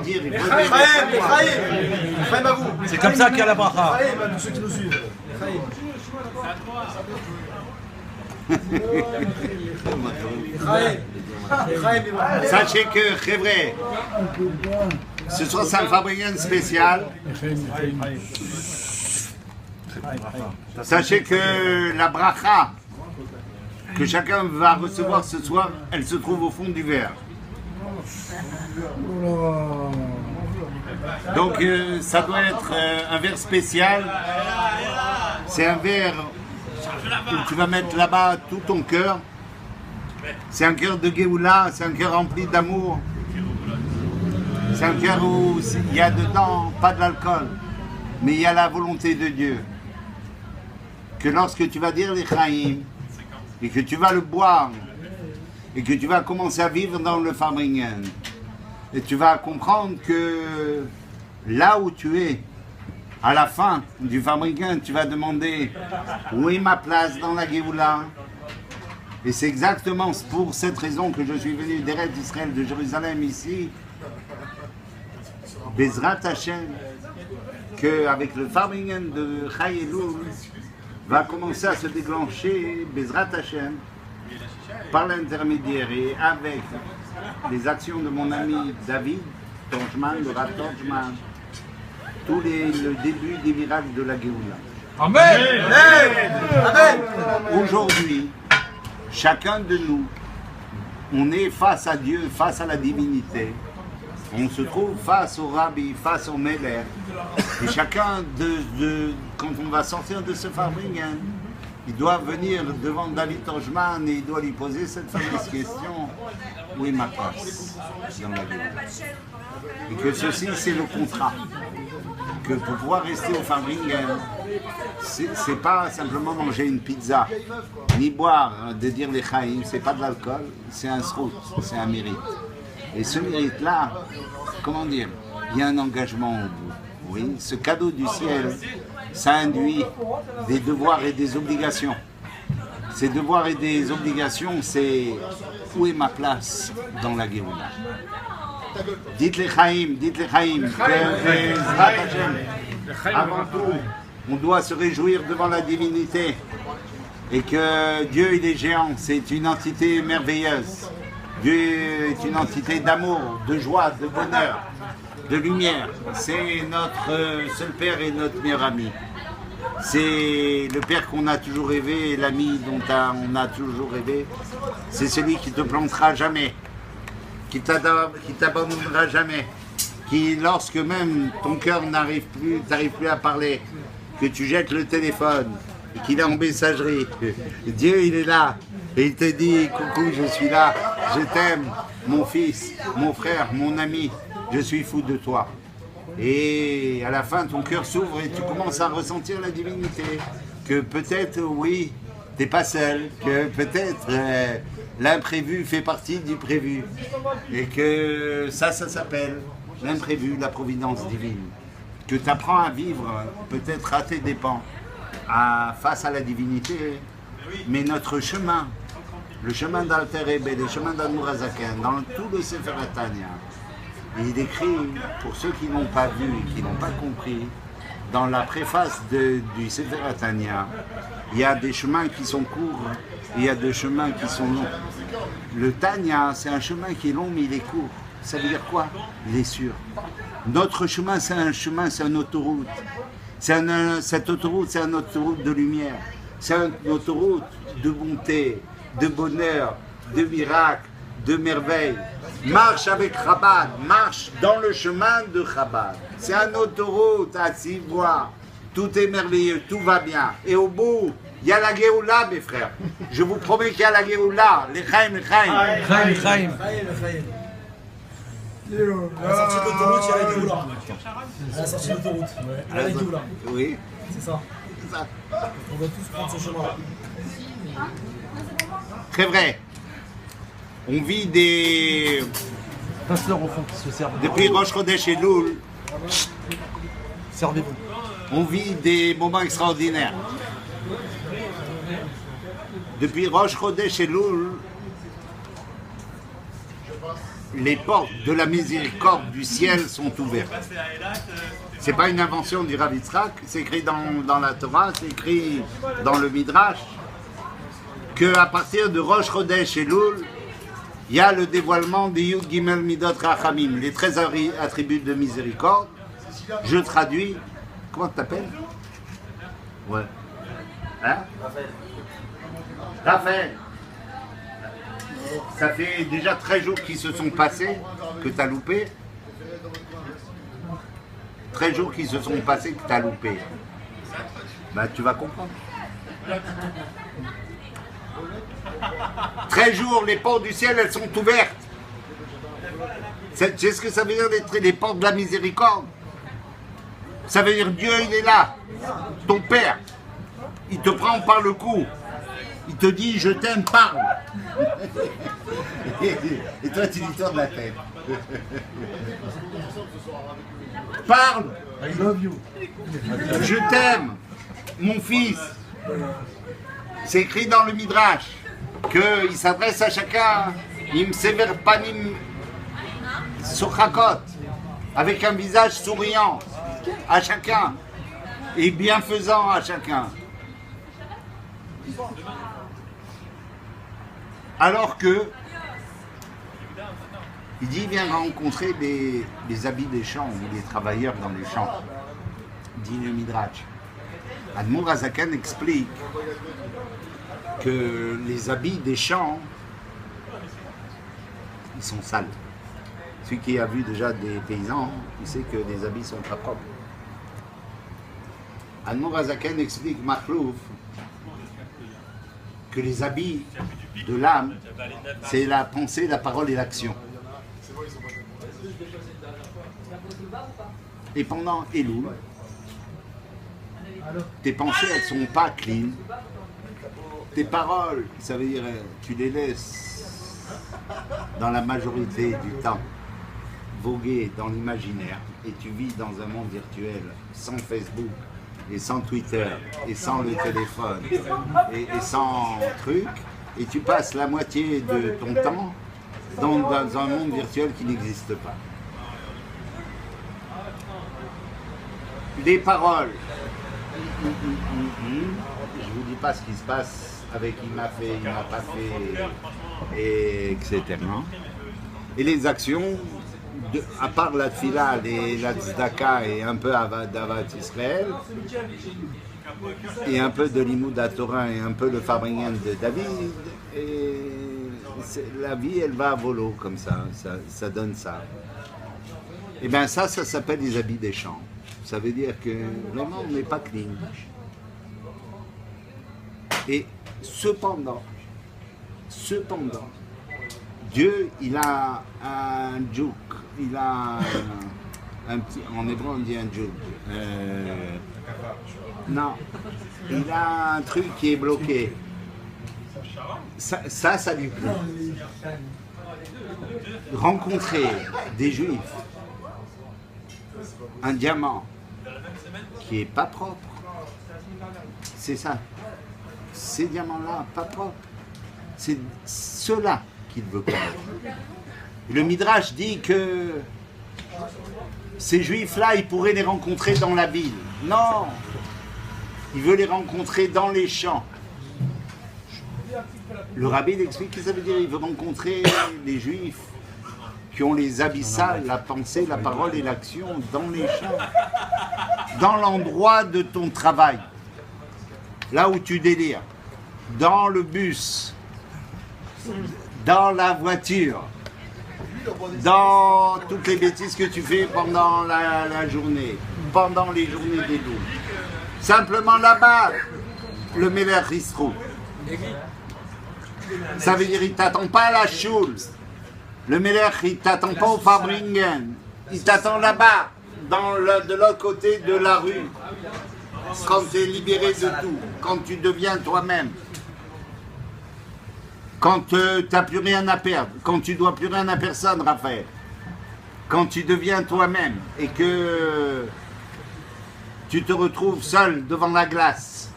dire. Chaim à vous. C'est comme ça qu'il y a la bracha. Chaim à tous ceux qui nous suivent. Sachez que, c'est vrai, ce soir c'est un fabricant spécial. Sachez que la bracha que chacun va recevoir ce soir, elle se trouve au fond du verre. Donc ça doit être un verre spécial. C'est un verre où tu vas mettre là-bas tout ton cœur. C'est un cœur de Géoula, c'est un cœur rempli d'amour. C'est un cœur où il y a dedans pas de l'alcool, mais il y a la volonté de Dieu. Que lorsque tu vas dire les Chaim, et que tu vas le boire, et que tu vas commencer à vivre dans le Farbringen, et tu vas comprendre que là où tu es, à la fin du Farbringen, tu vas demander où est ma place dans la Géoula. Et c'est exactement pour cette raison que je suis venu d'Eretz Israël, de Jérusalem ici, Bezrat Hashem, qu'avec le Farbringen de Chai Elul, va commencer à se déclencher Bezrat Hashem par l'intermédiaire et avec les actions de mon ami David Torjman, le Rav Torjman, le début des miracles de la Géoula. Amen. Amen. Aujourd'hui, chacun de nous, on est face à Dieu, face à la divinité. On se trouve face au Rabbi, face au Meller. Et chacun, quand on va sortir de ce Farbringen, il doit venir devant David Torjman et il doit lui poser cette fameuse question: où est ma place dans la vie? Et que ceci, c'est le contrat. Que pour pouvoir rester au Farbringen, c'est pas simplement manger une pizza, ni boire, de dire les Chaim, c'est pas de l'alcool, c'est un srout, c'est un mérite. Et ce mérite-là, comment dire, il y a un engagement au bout. Oui, ce cadeau du ciel, ça induit des devoirs et des obligations. Ces devoirs et des obligations, c'est où est ma place dans la Géoula. Dites les Chaim, avant tout, on doit se réjouir devant la divinité et que Dieu, il est géant, c'est une entité merveilleuse. Dieu est une entité d'amour, de joie, de bonheur, de lumière. C'est notre seul Père et notre meilleur ami. C'est le Père qu'on a toujours rêvé et l'ami dont on a toujours rêvé. C'est celui qui te plantera jamais, qui t'abandonnera jamais, qui lorsque même ton cœur n'arrive plus, t'arrives plus à parler, que tu jettes le téléphone et qu'il est en messagerie, Dieu il est là et il te dit: coucou, je suis là, je t'aime, mon fils, mon frère, mon ami, je suis fou de toi. Et à la fin ton cœur s'ouvre et tu commences à ressentir la divinité, que peut-être oui, t'es pas seul, que peut-être l'imprévu fait partie du prévu et que ça s'appelle l'imprévu, la providence divine, que tu apprends à vivre peut-être à tes dépens face à la divinité, mais notre chemin, le chemin d'Alter Rebbe, le chemin d'Admour HaZaken, dans tout le Sefer Tanya, il écrit, pour ceux qui n'ont pas vu et qui n'ont pas compris, dans la préface du Sefer Tanya, il y a des chemins qui sont courts et il y a des chemins qui sont longs. Le Tanya, c'est un chemin qui est long mais il est court. Ça veut dire quoi? Il est sûr. Notre chemin, c'est une autoroute. Cette autoroute, c'est une autoroute de lumière. C'est une autoroute de bonté, de bonheur, de miracles, de merveilles. Marche avec Chabad, marche dans le chemin de Chabad. C'est une autoroute à 6 voies. Tout est merveilleux, tout va bien. Et au bout, il y a la Géoula, mes frères. Je vous promets qu'il y a la Géoula. Les Chaim, les Chaim. Chaim. À la sortie de l'autoroute, il y a la Géoula. À la sortie de l'autoroute, il y a la Géoula. Oui. C'est ça. On doit tous prendre ce chemin-là. Très vrai. On vit des... Passe-leur au fond qui se servent. Depuis Rosh Chodesh Elul, Servez-vous. on vit des moments extraordinaires. Depuis Rosh Chodesh Elul, les portes de la miséricorde du ciel sont ouvertes. C'est pas une invention du Rav Yitzhak, c'est écrit dans la Torah, c'est écrit dans le Midrash, qu'à partir de Rosh Chodesh Elul, il y a le dévoilement des Yud Gimel Midot Rachamim, les 13 attributs de miséricorde. Je traduis. Comment tu t'appelles? Ouais. Hein? Raphaël. Ça fait déjà 13 jours qui se sont passés que tu as loupé. 13 jours qui se sont passés que tu as loupé. Ben, tu vas comprendre. 13 jours, les portes du ciel, elles sont ouvertes. Tu sais ce que ça veut dire les portes de la miséricorde? Ça veut dire Dieu, il est là. Ton Père, il te prend par le cou. Il te dit, je t'aime, parle. Et toi, tu lui tournes la tête. Parle. I love you. Je t'aime, mon fils. C'est écrit dans le Midrash qu'il s'adresse à chacun, im sever panim sochakot, avec un visage souriant à chacun et bienfaisant à chacun. Alors que il dit, il vient rencontrer les habits des champs ou les travailleurs dans les champs, dit le Midrash. Admor Azaken explique que les habits des champs, ils sont sales. Celui qui a vu déjà des paysans, il sait que les habits sont pas propres. Admor Azaken explique, Makhlouf, que les habits de l'âme, c'est la pensée, la parole et l'action. Et pendant Elul, tes pensées, elles ne sont pas clean. Tes paroles, ça veut dire, tu les laisses dans la majorité du temps voguer dans l'imaginaire et tu vis dans un monde virtuel sans Facebook et sans Twitter et sans le téléphone et sans truc, et tu passes la moitié de ton temps dans un monde virtuel qui n'existe pas. Les paroles, je vous dis pas ce qui se passe avec il m'a fait, il m'a pas fait, et etc. Et les actions, à part la tfila, la tzedaka et un peu d'Avat Israël, et un peu de Limoud HaTorah et un peu le Farbringen de David, et la vie elle va à volo comme ça donne ça. Et bien ça s'appelle les habits des champs. Ça veut dire que vraiment on n'est pas clean. Et cependant, Dieu il a un jouk, il a un petit, en hébreu on dit un jouk. Non, il a un truc qui est bloqué. Ça lui plaît. Rencontrer des juifs, un diamant qui est pas propre, c'est ça. Ces diamants-là, pas propres, c'est ceux-là qu'il veut connaître. Le Midrash dit que ces juifs-là, il pourrait les rencontrer dans la ville. Non, il veut les rencontrer dans les champs. Le rabbi explique que ça veut dire qu'il veut rencontrer les juifs qui ont les habits sales, la pensée, la parole et l'action dans les champs, dans l'endroit de ton travail, là où tu délires, dans le bus, dans la voiture, dans toutes les bêtises que tu fais pendant la journée, pendant les journées des loups. Simplement là-bas, le Meler il se trouve. Ça veut dire qu'il ne t'attend pas à la choule. Le Meler, il ne t'attend pas au Farbringen. Il t'attend là-bas, de l'autre côté de la rue. Quand tu es libéré de tout, quand tu deviens toi-même. Quand tu n'as plus rien à perdre, quand tu ne dois plus rien à personne, Raphaël. Quand tu deviens toi-même et que tu te retrouves seul devant la glace.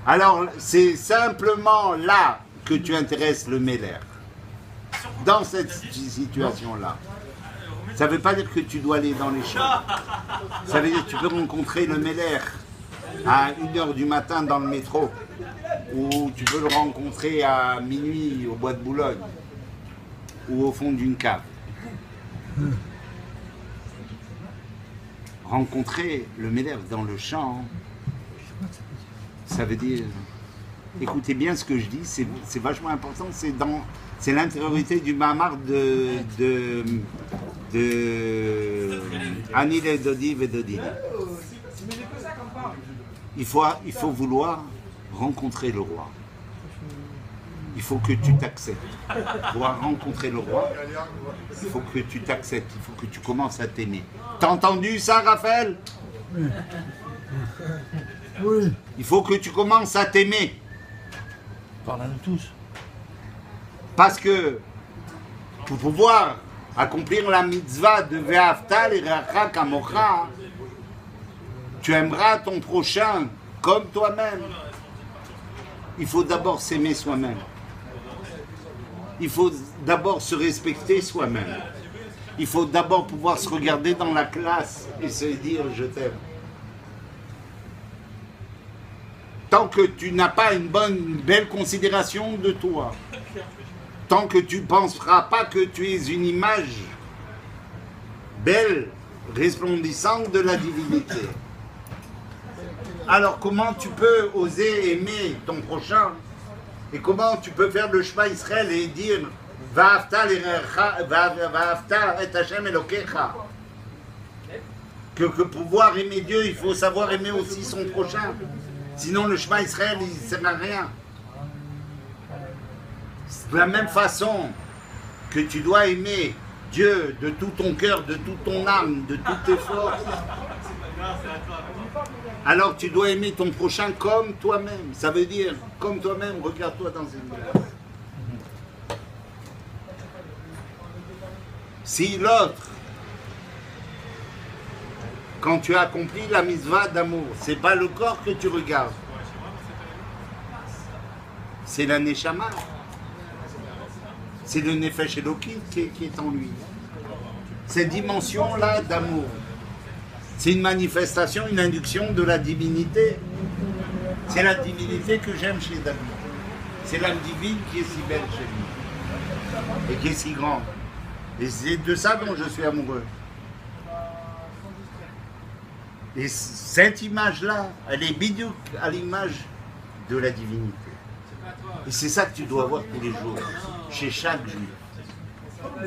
Alors, c'est simplement là que tu intéresses le Meler. dans cette situation-là. Ça ne veut pas dire que tu dois aller dans les champs. Ça veut dire que tu peux rencontrer le Meller à 1h du matin dans le métro, ou tu peux le rencontrer à minuit au bois de Boulogne, ou au fond d'une cave. Rencontrer le Meller dans le champ, ça veut dire, écoutez bien ce que je dis, c'est vachement important, c'est l'intériorité du Mahamar de Anil et Dodi et Dodi. Il faut vouloir rencontrer le roi. Il faut que tu t'acceptes. Pour pouvoir rencontrer le roi, il faut que tu t'acceptes, il faut que tu commences à t'aimer. T'as entendu ça, Raphaël? Oui. Il faut que tu commences à t'aimer. Parle à nous tous. Parce que pour pouvoir accomplir la mitzvah de Ve'afta l'iracha kamocha, tu aimeras ton prochain comme toi-même. Il faut d'abord s'aimer soi-même. Il faut d'abord se respecter soi-même. Il faut d'abord pouvoir se regarder dans la classe et se dire « je t'aime ». Tant que tu n'as pas une belle considération de toi, tant que tu ne penseras pas que tu es une image belle, resplendissante de la divinité, alors comment tu peux oser aimer ton prochain? Et comment tu peux faire le Shema Israël et dire Va'afta et Hashem Elokecha? Que pour pouvoir aimer Dieu, il faut savoir aimer aussi son prochain. Sinon le Shema Israël, il ne sert à rien. De la même façon que tu dois aimer Dieu de tout ton cœur, de toute ton âme, de toutes tes forces, alors tu dois aimer ton prochain comme toi-même. Ça veut dire, comme toi-même, regarde-toi dans une glace. Si l'autre, quand tu as accompli la mitzvah d'amour, c'est pas le corps que tu regardes, c'est la neshama, c'est le nefesh Eloki qui est en lui. Cette dimension-là d'amour, c'est une manifestation, une induction de la divinité. C'est la divinité que j'aime chez David. C'est l'âme divine qui est si belle chez lui. Et qui est si grande. Et c'est de ça dont je suis amoureux. Et cette image-là, elle est bidou à l'image de la divinité. Et c'est ça que tu dois voir tous les jours, chez chaque juif.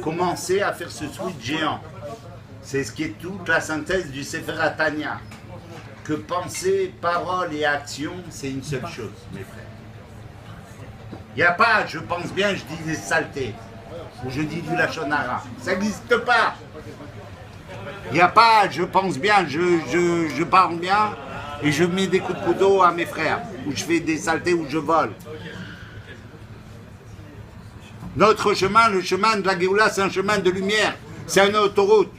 Commencer à faire ce switch géant. C'est ce qui est toute la synthèse du Sefer Tanya. Que pensée, parole et action, c'est une seule chose, mes frères. Il n'y a pas, je pense bien, je dis des saletés, ou je dis du lachon hara. Ça n'existe pas. Il n'y a pas, je pense bien, je parle bien, et je mets des coups de couteau à mes frères, ou je fais des saletés, ou je vole. Notre chemin, le chemin de la Géoula, c'est un chemin de lumière, c'est une autoroute.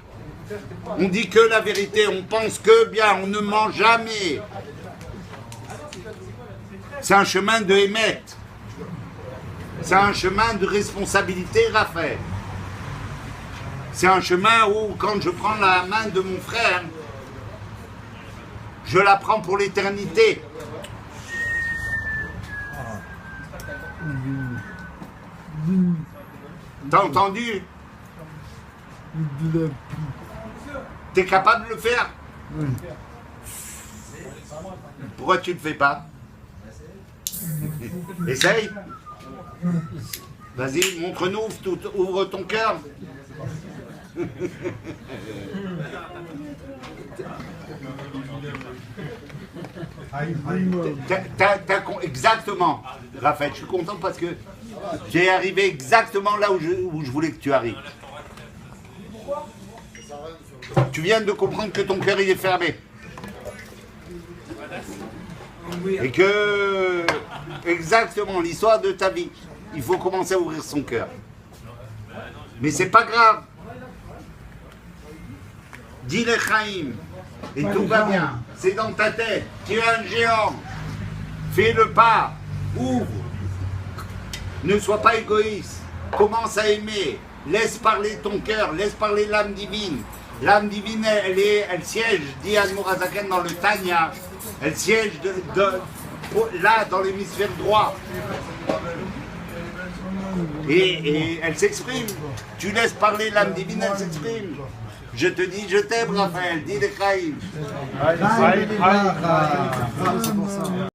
On dit que la vérité, on pense que bien, on ne ment jamais. C'est un chemin de émet. C'est un chemin de responsabilité, Raphaël. C'est un chemin où, quand je prends la main de mon frère, je la prends pour l'éternité. T'as entendu? T'es capable de le faire? Pourquoi tu ne le fais pas? Essaye. Vas-y, montre-nous, ouvre ton cœur. Exactement, Raphaël, je suis content parce que j'ai arrivé exactement là où je voulais que tu arrives. Tu viens de comprendre que ton cœur il est fermé. Et que, exactement, l'histoire de ta vie, il faut commencer à ouvrir son cœur. Mais c'est pas grave. Dis les Chaim, et tout va bien. C'est dans ta tête. Tu es un géant. Fais le pas. Ouvre. Ne sois pas égoïste. commence à aimer. Laisse parler ton cœur, laisse parler l'âme divine. L'âme divine, elle siège, dit Admorazaken dans le Tanya, elle siège là, dans l'hémisphère droit. Et elle s'exprime. Tu laisses parler l'âme divine, elle s'exprime. Je te dis, je t'aime, Raphaël, dis les Chaim.